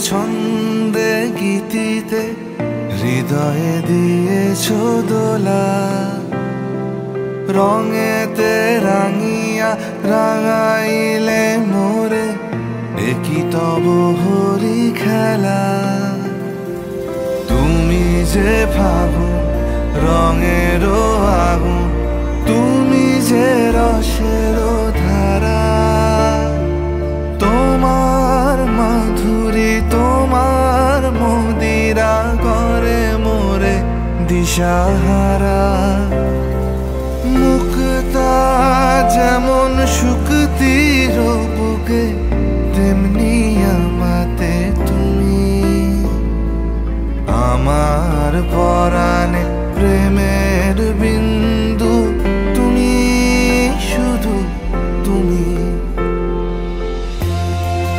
ছন্দে গীতিতে হৃদয়ে দিয়েছো দোলা, রঙেতে রাঙিয়া রাঙাইলে মোরে একই তব হরি খেলা। তুমি যে ফাগুন রঙেরও আগুন, তুমি যে রসেরও ধারা, তোমার মাধুরী তোমার মদিরা করে মোরে দিশাহারা। মুক্তা যেমন শুকতির বুকে, তেমনি আমাতে তুমি আমার পরা।